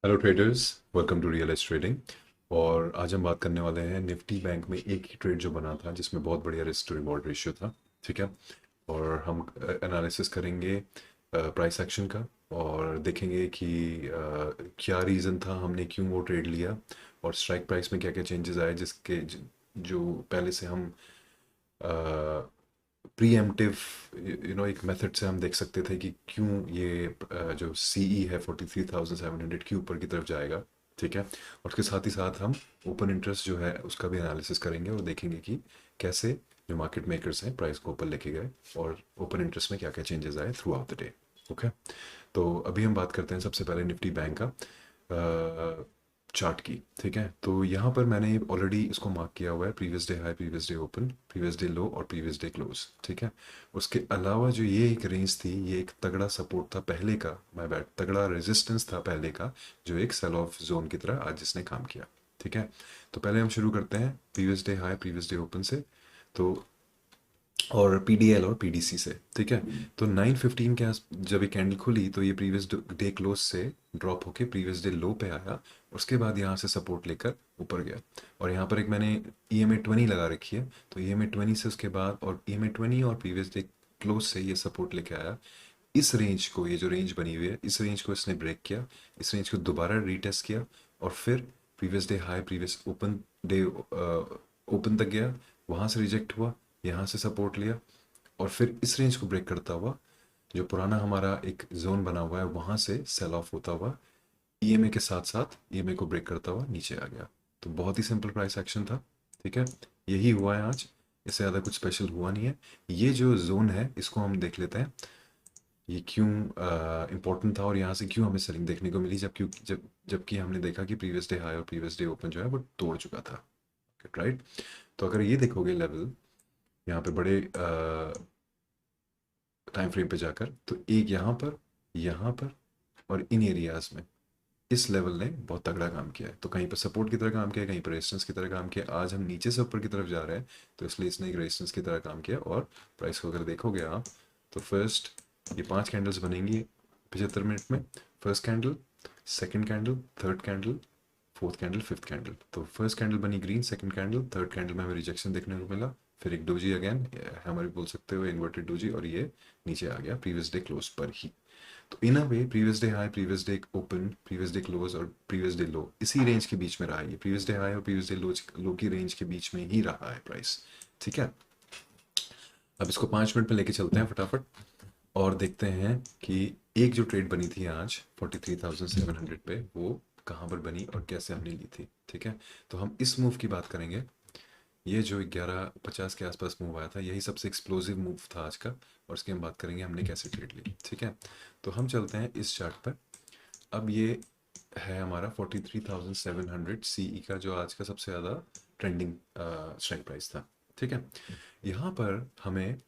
Hello traders, welcome to real estate trading. और आज हम बात करने वाले हैं निफ्टी बैंक में एक ही ट्रेड जो बना था जिसमें बहुत बढ़िया रिस्क टू रिवॉर्ड रेशियो था। ठीक है। और हम एनालिसिस करेंगे प्राइस एक्शन का और देखेंगे कि क्या रीज़न था हमने क्यों वो ट्रेड लिया और स्ट्राइक प्राइस में क्या क्या चेंजेस आए जो पहले से हम प्रीएम्प्टिव एक मेथड से हम देख सकते थे कि क्यों ये जो सीई है 43,700 के ऊपर की तरफ जाएगा। ठीक है। और उसके साथ ही साथ हम ओपन इंटरेस्ट जो है उसका भी एनालिसिस करेंगे और देखेंगे कि कैसे जो मार्केट मेकर्स हैं प्राइस को ऊपर लेके गए और ओपन इंटरेस्ट में क्या क्या चेंजेस आए through out the day. Okay. तो अभी हम बात करते हैं सबसे पहले निफ्टी बैंक का चार्ट की। ठीक है। तो यहाँ पर मैंने ऑलरेडी इसको मार्क किया हुआ है, previous day high, previous day open, previous day लो और प्रीवियस डे क्लोज। ठीक है। उसके अलावा जो ये एक रेंज थी, ये एक तगड़ा सपोर्ट था पहले का, माय बैड, तगड़ा रेजिस्टेंस था पहले का, जो एक सेल ऑफ जोन की तरह आज जिसने काम किया। ठीक है। तो पहले हम शुरू करते हैं previous day high previous day open से। तो और पीडीएल और पीडीसी से। ठीक है। तो 9:15 के आस जब ये कैंडल खुली तो ये प्रीवियस डे क्लोज से ड्रॉप होके प्रीवियस डे लो पे आया। उसके बाद यहाँ से सपोर्ट लेकर ऊपर गया। और यहाँ पर एक मैंने EMA 20 लगा रखी है, तो EMA 20 से उसके बाद और EMA 20 और प्रीवियस डे क्लोज से ये सपोर्ट लेके आया। इस रेंज को, ये जो रेंज बनी हुई है, इस रेंज को इसने ब्रेक किया, इस रेंज को दोबारा रीटेस्ट किया और फिर previous day high previous open day open तक गया, वहाँ से रिजेक्ट हुआ, यहाँ से सपोर्ट लिया और फिर इस रेंज को ब्रेक करता हुआ जो पुराना हमारा एक जोन बना हुआ है वहाँ से सेल ऑफ होता हुआ EMA के साथ साथ EMA को ब्रेक करता हुआ नीचे आ गया। तो बहुत ही सिंपल प्राइस एक्शन था। ठीक है। यही हुआ है आज, इससे ज़्यादा कुछ स्पेशल हुआ नहीं है। ये जो जोन है इसको हम देख लेते हैं, ये क्यों इम्पोर्टेंट था और यहाँ से क्यों हमें सेलिंग देखने को मिली, जबकि हमने देखा कि प्रीवियस डे हाई और प्रीवियस डे ओपन जो है वो तोड़ चुका था। राइट। तो अगर ये देखोगे लेवल यहाँ पे बड़े टाइम फ्रेम पे जाकर, तो एक यहाँ पर और इन एरियाज में इस लेवल ने बहुत तगड़ा काम किया है। तो कहीं पर सपोर्ट की तरह काम किया, कहीं पर रेजिस्टेंस की तरह काम किया। आज हम नीचे से ऊपर की तरफ जा रहे हैं, तो इसलिए इसने एक रेजिस्टेंस की तरह काम किया। और प्राइस को अगर देखोगे आप, तो फर्स्ट ये 5 कैंडल्स बनेंगी 75 मिनट में। First candle, second candle, third candle, fourth candle, fifth candle. तो फर्स्ट कैंडल बनी green, second candle, third candle में हमें रिजेक्शन देखने को मिला, फिर एक डोजी अगेन, हमारे बोल सकते हो इन्वर्टेड डोजी, और ये नीचे आ गया प्रीवियस डे क्लोज पर ही। तो in a way previous day high, previous day open, previous day close और प्रीवियस डे लो इसी रेंज के बीच में रहा है। ये प्रीवियस डे हाई और प्रीवियस डे लो की रेंज के बीच में ही रहा है प्राइस। ठीक है। अब इसको 5 मिनट में लेके चलते हैं फटाफट और देखते हैं कि एक जो ट्रेड बनी थी आज 43,700 पे, वो कहाँ पर बनी और कैसे हमने ली थी। ठीक है। तो हम इस मूव की बात करेंगे। ये जो 11:50 के आसपास मूव आया था, यही सबसे एक्सप्लोसिव मूव था आज का, और उसकी हम बात करेंगे हमने कैसे ट्रेड ली। ठीक है। तो हम चलते हैं इस चार्ट पर। अब ये है हमारा 43,700 सीई का जो आज का सबसे ज़्यादा ट्रेंडिंग स्ट्राइक प्राइस था। ठीक है। यहाँ पर हमें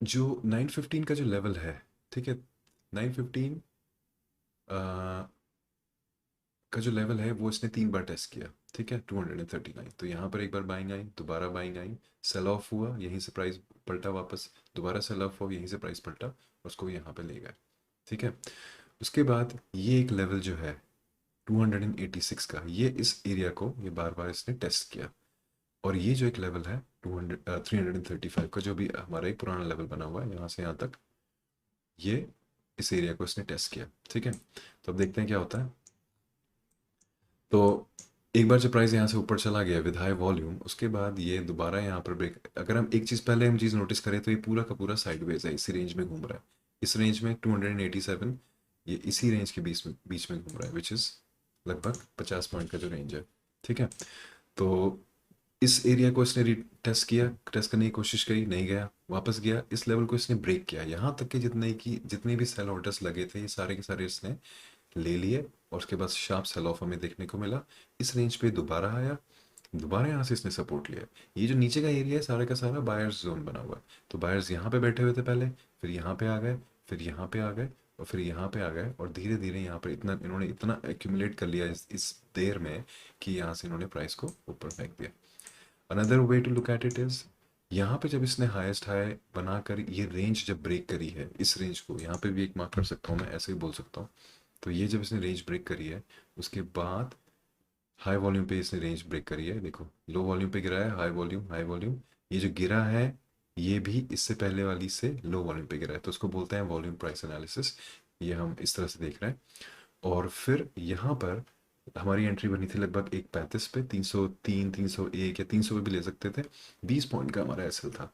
जो 9:15 का जो लेवल है, ठीक है, 9:15 का जो लेवल है वो इसने 3 बार टेस्ट किया। ठीक है। 239, तो यहाँ पर एक बार बाइंग आई, दोबारा बाइंग आई, सेल ऑफ हुआ, यहीं से प्राइस पलटा वापस, दोबारा सेल ऑफ हुआ, यहीं से प्राइस पलटा, उसको यहाँ पे ले गए। ठीक है। उसके बाद ये एक लेवल जो है 286 का, ये इस एरिया को ये बार बार इसने टेस्ट किया। और ये जो एक लेवल है 335 का, जो भी हमारा एक पुराना लेवल बना हुआ है यहाँ से यहाँ तक, ये इस एरिया को इसने टेस्ट किया। ठीक है। तो अब देखते हैं क्या होता है। तो एक बार जब प्राइस यहाँ से ऊपर चला गया विद हाई वॉल्यूम, उसके बाद ये दोबारा यहाँ पर ब्रेक, अगर हम एक चीज़ पहले हम चीज़ नोटिस करें तो ये पूरा का पूरा साइडवेज है, इसी रेंज में घूम रहा है। इस रेंज में 287, ये इसी रेंज के बीच में घूम रहा है, विच इज़ लगभग 50 पॉइंट का जो रेंज है। ठीक है। तो इस एरिया को इसने टेस्ट किया, टेस्ट करने की कोशिश करी, नहीं गया, वापस गया, इस लेवल को इसने ब्रेक किया। यहाँ तक कि जितने भी सेल ऑर्डर्स लगे थे ये सारे के सारे इसने ले लिए और उसके बाद शार्प सेल ऑफ हमें देखने को मिला। इस रेंज पे दोबारा आया, दोबारा यहाँ से इसने सपोर्ट लिया। ये जो नीचे का एरिया है सारा का सारा बायर्स जोन बना हुआ है। तो बायर्स यहाँ पे बैठे हुए थे पहले, फिर यहाँ पे आ गए, फिर यहाँ पे आ गए और फिर यहाँ पे आ गए, और धीरे धीरे यहाँ पर इन्होंने इतना एक्यूमुलेट कर लिया इस देर में कि यहाँ से इन्होंने प्राइस को ऊपर फेंक दिया। Another way to look at it is, यहाँ पे जब इसने हाईएस्ट हाई बनाकर ये रेंज जब ब्रेक करी है, इस रेंज को यहाँ पे भी एक मार्क कर सकता हूँ मैं, ऐसे ही बोल सकता हूँ, तो ये जब इसने रेंज ब्रेक करी है, उसके बाद हाई वॉल्यूम पे इसने रेंज ब्रेक करी है, देखो लो वॉल्यूम पे गिरा है, हाई वॉल्यूम हाई वॉल्यूम, ये जो गिरा है ये भी इससे पहले वाली से लो वॉल्यूम पे गिरा है, तो उसको बोलते हैं वॉल्यूम प्राइस एनालिसिस। ये हम इस तरह से देख रहे हैं। और फिर यहाँ पर हमारी एंट्री बनी थी लगभग 1:35 पे, 303 301 या 300 पे भी ले सकते थे। 20 पॉइंट का हमारा एसएल था।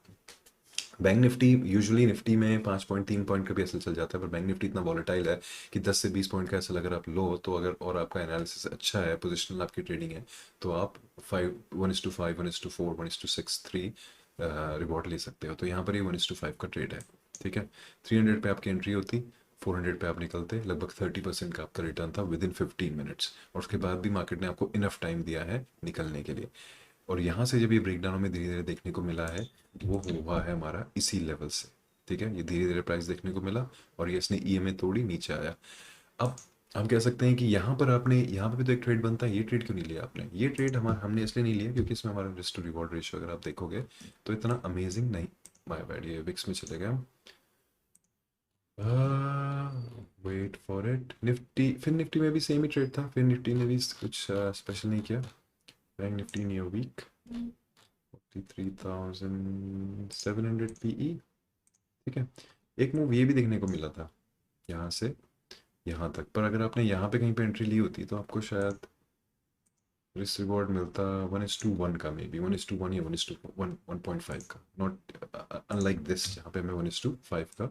बैंक निफ्टी, यूजुअली निफ्टी में 5 पॉइंट 3 पॉइंट का भी एसएल चल जाता है, पर बैंक निफ्टी इतना वॉलेटाइल है कि 10 से 20 पॉइंट का एसएल अगर आप लो तो, अगर और आपका एनालिसिस अच्छा है, पोजिशनल आपकी ट्रेडिंग है, तो आप 1:5 1:4 1:6 3 रिवॉर्ड ले सकते हो। तो यहाँ पर ये 1:5 का ट्रेड है, ठीक है। 300 पे आपकी एंट्री होती, 400 पे आप निकलते, लगभग 30% का आपका रिटर्न था विद इन 15 मिनट्स, और उसके बाद भी मार्केट ने आपको इनफ टाइम दिया है निकलने के लिए। और यहाँ से जब ये ब्रेकडाउन में धीरे धीरे देखने को मिला है, वो हुआ है हमारा इसी लेवल से, ठीक है। ये धीरे धीरे प्राइस देखने को मिला और ये इसने ईएमए तोड़ी, नीचे आया। अब हम कह सकते हैं कि यहाँ पर आपने, यहाँ पे भी तो एक ट्रेड बनता है, ये ट्रेड क्यों नहीं लिया आपने? ये ट्रेड हमारा, हमने इसलिए नहीं लिया क्योंकि इसमें हमारा रिस्क टू रिवॉर्ड रेशियो अगर आप देखोगे तो इतना अमेजिंग नहीं। माय बैड, ये विक्स में चले गए। Wait for it. निफ्टी, फिर निफ्टी में भी सेम ही ट्रेड था, फिर निफ्टी ने भी कुछ स्पेशल नहीं किया। Bank Nifty in your week 43,700 PE, ठीक है। एक मूव ये भी देखने को मिला था यहाँ से यहाँ तक, पर अगर आपने यहाँ पे कहीं पे एंट्री ली होती तो आपको शायद रिस्क रिवॉर्ड मिलता 1:1 का, मे बी 1:1 या 1:1.5 का, नॉट अनलाइक दिस जहाँ पे हमें 1:5 का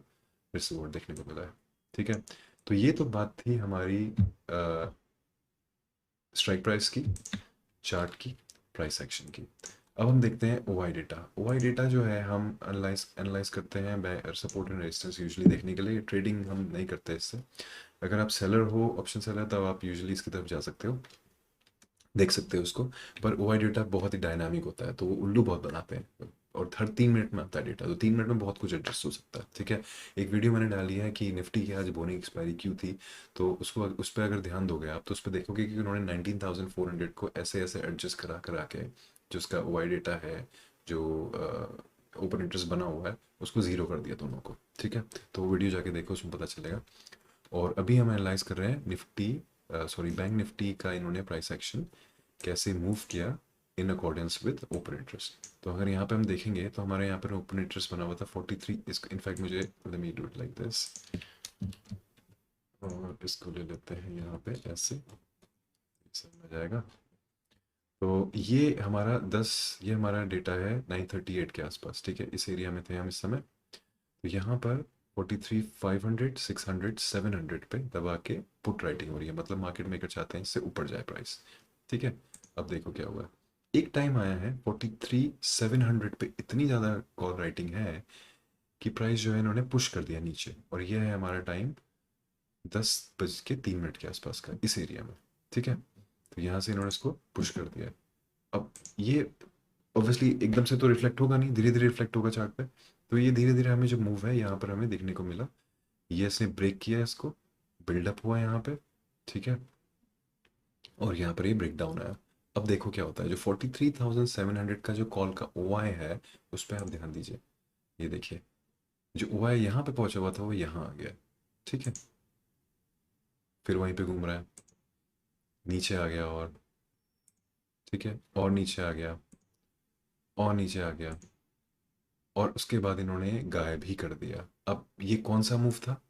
रिस्क रिवॉर्ड देखने को मिला है, ठीक है। तो ये तो बात थी हमारी स्ट्राइक प्राइस की, चार्ट की, प्राइस एक्शन की। अब हम देखते हैं ओआई डेटा। ओआई डेटा जो है हम एनालाइज करते हैं सपोर्ट एंड रेजिस्टेंस यूजुअली देखने के लिए, ट्रेडिंग हम नहीं करते इससे। अगर आप सेलर हो, ऑप्शन सेलर, तब आप यूजुअली इसकी तरफ जा सकते हो, देख सकते हो उसको। पर ओआई डेटा बहुत ही डायनामिक होता है, तो वो उल्लू बहुत बनाते हैं, और हर 3 मिनट में आता है डेटा, तो 3 मिनट में बहुत कुछ एडजस्ट हो सकता है, ठीक है। एक वीडियो मैंने डाली है कि निफ्टी की आज बोनिंग एक्सपायरी क्यों थी, तो उसको, उस पर अगर ध्यान दोगे आप तो उस पर देखोगे कि उन्होंने 19,400 को ऐसे ऐसे एडजस्ट करा करा के, जो उसका ओआई डेटा है, जो ओपन इंटरेस्ट बना हुआ है, उसको ज़ीरो कर दिया दोनों को, ठीक है। तो वो वीडियो जाके देखो, उसमें पता चलेगा। और अभी हम एनालाइज कर रहे हैं निफ्टी, सॉरी बैंक निफ्टी का इन्होंने प्राइस एक्शन कैसे मूव किया in accordance with open interest. तो अगर यहाँ पे हम देखेंगे तो हमारे यहाँ पर ओपन इंटरेस्ट बना हुआ था 43, इसको इनफैक्ट मुझे, let me do it like this, और इसको ले लेते हैं यहाँ पे ऐसे, समझ जाएगा। तो ये हमारा 10, ये हमारा डेटा है 938 के आसपास, ठीक है। इस एरिया में थे हम इस समय। तो यहाँ पर 43 500 600 700 पे दबा के पुट राइटिंग हो रही है, मतलब मार्केट मेकर चाहते हैं इससे ऊपर जाए प्राइस, ठीक है। अब देखो क्या हुआ है, एक टाइम आया है 43 700 पे इतनी ज़्यादा कॉल राइटिंग है कि प्राइस जो है इन्होंने पुश कर दिया नीचे, और ये है हमारा टाइम 10:03 के आसपास का इस एरिया में, ठीक है। तो यहाँ से इन्होंने इसको पुश कर दिया है। अब ये ऑब्वियसली एकदम से तो रिफ्लेक्ट होगा नहीं, धीरे धीरे रिफ्लेक्ट होगा चार्ट पे। तो ये धीरे धीरे हमें जो मूव है यहाँ पर हमें देखने को मिला, ये इसने ब्रेक किया, इसको बिल्डअप हुआ यहाँ पे, ठीक है। और यहाँ पर ये ब्रेक डाउन आया। अब देखो क्या होता है, जो 43,700 का जो कॉल का ओआई है, उस पर आप ध्यान दीजिए। ये देखिए, जो ओआई यहाँ पे पहुंचा हुआ था वो यहाँ आ गया, ठीक है। फिर वहीं पे घूम रहा है, नीचे आ गया, और ठीक है, और नीचे आ गया, और नीचे आ गया, और उसके बाद इन्होंने गायब ही कर दिया। अब ये कौन सा मूव था?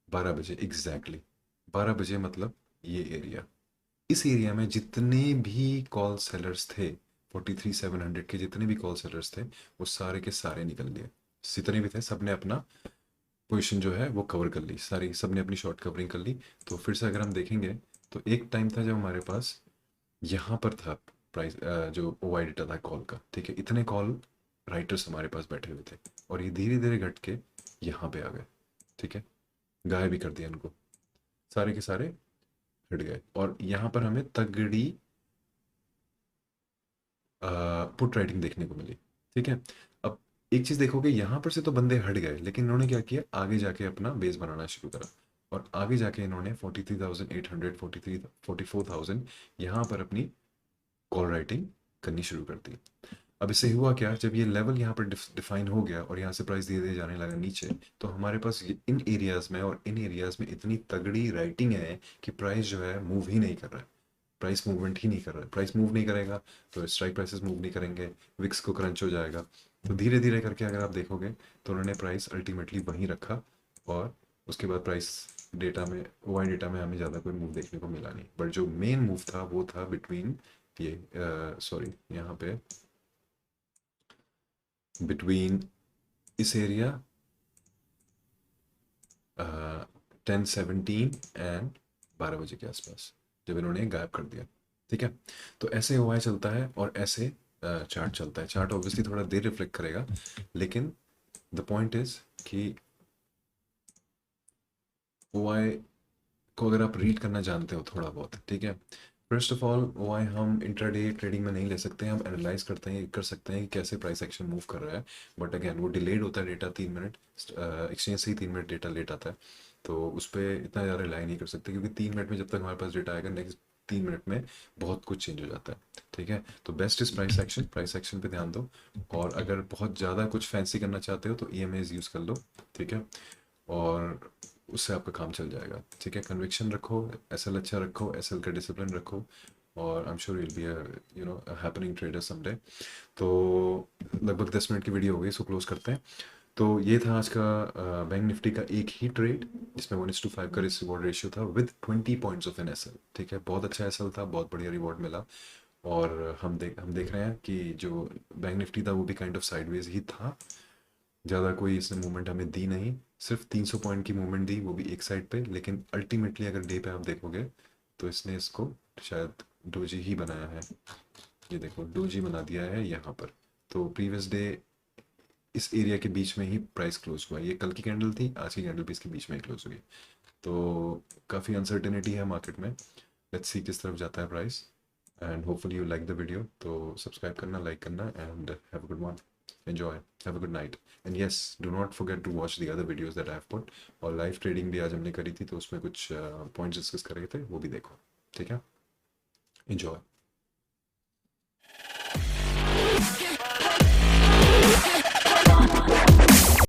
12 बजे एग्जैक्टली, 12 बजे, मतलब ये एरिया, इस एरिया में जितने भी कॉल सेलर्स थे, 43,700 के जितने भी कॉल सेलर्स थे, वो सारे के सारे निकल लिए। जितने भी थे सब ने अपना पोजीशन जो है वो कवर कर ली, सारी सब ने अपनी शॉर्ट कवरिंग कर ली। तो फिर से अगर हम देखेंगे तो एक टाइम था जब हमारे पास यहाँ पर था प्राइस, जो ओवाई डेटा था कॉल का, ठीक है, इतने कॉल राइटर्स हमारे पास बैठे हुए थे, और ये धीरे धीरे घट के यहाँ पे आ गए, ठीक है। गायब भी कर दिया इनको, सारे के सारे हट गए, और यहाँ पर हमें तगड़ी पुट राइटिंग देखने को मिली, ठीक है। अब एक चीज़ देखोगे, यहाँ पर से तो बंदे हट गए, लेकिन इन्होंने क्या किया, आगे जाके अपना बेस बनाना शुरू करा, और आगे जाके इन्होंने 43,800 44,000 यहाँ पर अपनी कॉल राइटिंग करनी शुरू कर दी। अब इससे हुआ क्या, जब ये लेवल यहाँ पर डिफाइन हो गया और यहाँ से प्राइस धीरे धीरे जाने लगा नीचे, तो हमारे पास इन एरियाज में और इन एरियाज में इतनी तगड़ी राइटिंग है कि प्राइस जो है मूव ही नहीं कर रहा है, प्राइस मूवमेंट ही नहीं कर रहा है। प्राइस मूव नहीं करेगा तो स्ट्राइक प्राइसेस मूव नहीं करेंगे, विक्स को क्रंच हो जाएगा। तो धीरे धीरे करके अगर आप देखोगे तो उन्होंने प्राइस अल्टीमेटली वहीं रखा, और उसके बाद प्राइस डेटा में, ओआई डेटा में हमें ज़्यादा कोई मूव देखने को मिला नहीं। बट जो मेन मूव था वो था बिटवीन ये सॉरी यहाँ पे बिटवीन इस एरिया 10:17 एंड 12 बजे के आसपास, जब इन्होंने गायब कर दिया। ठीक है, तो ऐसे ओआई चलता है और ऐसे चार्ट चलता है। चार्ट ऑब्वियसली थोड़ा देर रिफ्लेक्ट करेगा, लेकिन द पॉइंट इज कि ओआई को अगर आप रीड करना जानते हो थोड़ा बहुत, ठीक है, फर्स्ट ऑफ ऑल ओआई हम इंट्राडे ट्रेडिंग में नहीं ले सकते हैं, हम एनालाइज करते हैं, कर सकते हैं कि कैसे प्राइस एक्शन मूव कर रहा है। बट अगेन वो डिलेड होता है डेटा 3 मिनट, एक्सचेंज से ही 3 मिनट डेटा लेट आता है, तो उस पर इतना ज़्यादा रिलाई नहीं कर सकते, क्योंकि 3 मिनट में जब तक हमारे पास डेटा आएगा, नेक्स्ट 3 मिनट में बहुत कुछ चेंज हो जाता है। ठीक है, तो best is price action, price action पे ध्यान दो। और अगर बहुत ज़्यादा कुछ फैंसी करना चाहते हो तो ईएमआईज यूज़ कर लो। ठीक है, और उससे आपका काम चल जाएगा। ठीक है, कन्विक्शन रखो, एसएल अच्छा रखो, एसएल का डिसिप्लिन रखो, और I am sure will be a happening trader someday. तो लगभग 10 मिनट की वीडियो हो गई, इसको क्लोज करते हैं। तो ये था आज का बैंक निफ्टी का एक ही ट्रेड, जिसमें 1:5 का रिस्क रिवॉर्ड रेशियो था with 20 points of an SL. ठीक है, बहुत अच्छा एसएल था, बहुत बढ़िया रिवॉर्ड मिला। और हम देख रहे हैं कि जो बैंक निफ्टी था वो भी काइंड ऑफ साइडवेज ही था, ज़्यादा कोई इसने मूवमेंट हमें दी नहीं, सिर्फ 300 पॉइंट की मूवमेंट दी, वो भी एक साइड पे। लेकिन अल्टीमेटली अगर डे पे आप देखोगे तो इसने इसको शायद डोजी ही बनाया है, ये देखो डोजी बना दिया है यहाँ पर। तो प्रीवियस डे इस एरिया के बीच में ही प्राइस क्लोज हुआ, ये कल की कैंडल थी, आज की कैंडल भी इसके बीच में ही क्लोज हुई। तो काफ़ी अनसर्टेनिटी है मार्केट में, लेट्स सी किस तरफ जाता है price. And hopefully you like the video, तो सब्सक्राइब करना, लाइक करना, and have a good one, enjoy, have a good night, and yes, do not forget to watch the other videos that I have put। और live trading भी आज हमने करी थी, तो उसमें कुछ पॉइंट्स डिस्कस कर रहे थे, वो भी देखो। ठीक है, enjoy।